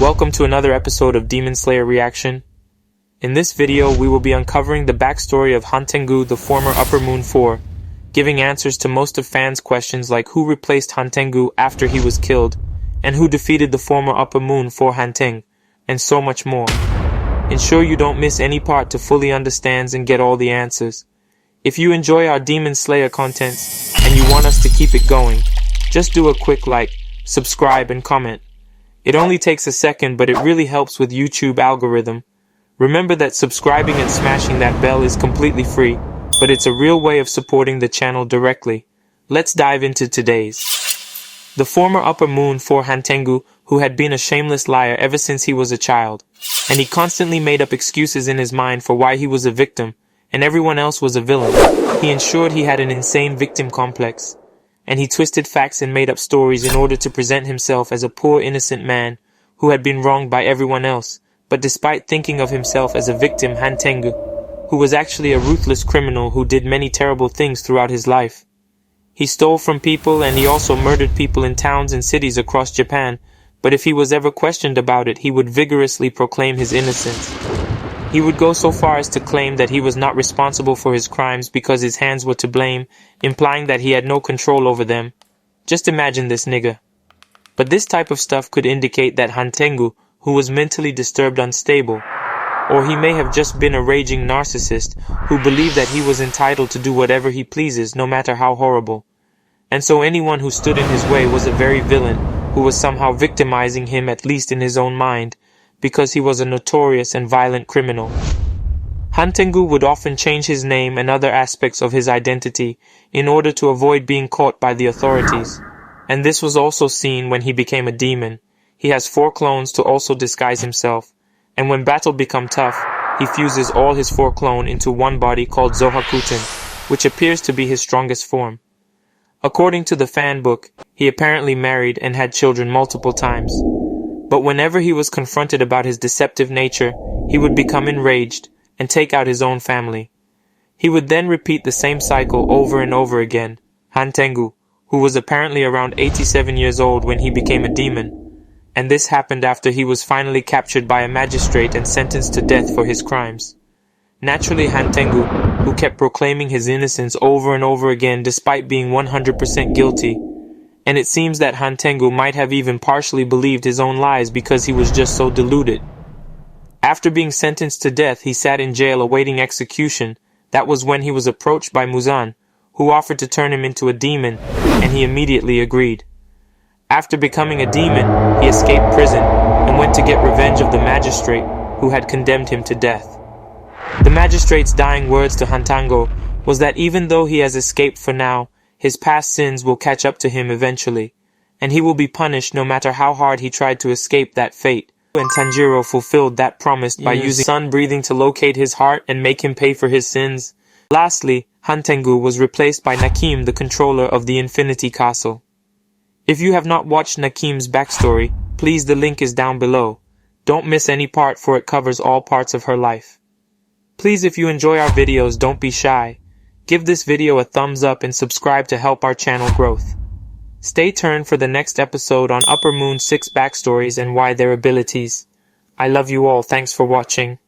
Welcome to another episode of Demon Slayer Reaction. In this video, we will be uncovering the backstory of Hantengu, the former Upper Moon 4, giving answers to most of fans' questions like who replaced Hantengu after he was killed, and who defeated the former Upper Moon Four Hantengu, and so much more. Ensure you don't miss any part to fully understand and get all the answers. If you enjoy our Demon Slayer contents, and you want us to keep it going, just do a quick like, subscribe, and comment. It only takes a second, but it really helps with YouTube algorithm. Remember that subscribing and smashing that bell is completely free, but it's a real way of supporting the channel directly. Let's dive into today's. The former Upper Moon Four Hantengu, who had been a shameless liar ever since he was a child, and he constantly made up excuses in his mind for why he was a victim, and everyone else was a villain. He ensured he had an insane victim complex, and he twisted facts and made up stories in order to present himself as a poor innocent man who had been wronged by everyone else, but despite thinking of himself as a victim, Hantengu, who was actually a ruthless criminal who did many terrible things throughout his life. He stole from people, and he also murdered people in towns and cities across Japan, but if he was ever questioned about it, he would vigorously proclaim his innocence. He would go so far as to claim that he was not responsible for his crimes because his hands were to blame, implying that he had no control over them. Just imagine this nigga. But this type of stuff could indicate that Hantengu, who was mentally disturbed, unstable, or he may have just been a raging narcissist who believed that he was entitled to do whatever he pleases, no matter how horrible. And so anyone who stood in his way was a very villain who was somehow victimizing him, at least in his own mind, because he was a notorious and violent criminal. Hantengu would often change his name and other aspects of his identity in order to avoid being caught by the authorities. And this was also seen when he became a demon. He has 4 clones to also disguise himself, and when battle become tough, he fuses all his 4 clone into one body called Zohakuten, which appears to be his strongest form. According to the fan book, he apparently married and had children multiple times. But whenever he was confronted about his deceptive nature, he would become enraged and take out his own family. He would then repeat the same cycle over and over again. Hantengu, who was apparently around 87 years old when he became a demon, and this happened after he was finally captured by a magistrate and sentenced to death for his crimes. Naturally, Hantengu, who kept proclaiming his innocence over and over again despite being 100% guilty, and it seems that Hantengu might have even partially believed his own lies because he was just so deluded. After being sentenced to death, he sat in jail awaiting execution. That was when he was approached by Muzan, who offered to turn him into a demon, and he immediately agreed. After becoming a demon, he escaped prison and went to get revenge of the magistrate who had condemned him to death. The magistrate's dying words to Hantengu was that even though he has escaped for now, his past sins will catch up to him eventually, and he will be punished no matter how hard he tried to escape that fate. And Tanjiro fulfilled that promise by using sun breathing to locate his heart and make him pay for his sins. Lastly, Hantengu was replaced by Nakim, the controller of the Infinity Castle. If you have not watched Nakim's backstory, please, the link is down below. Don't miss any part, for it covers all parts of her life. Please, if you enjoy our videos, don't be shy. Give this video a thumbs up and subscribe to help our channel growth. Stay tuned for the next episode on Upper Moon 6 backstories and why their abilities. I love you all. Thanks for watching.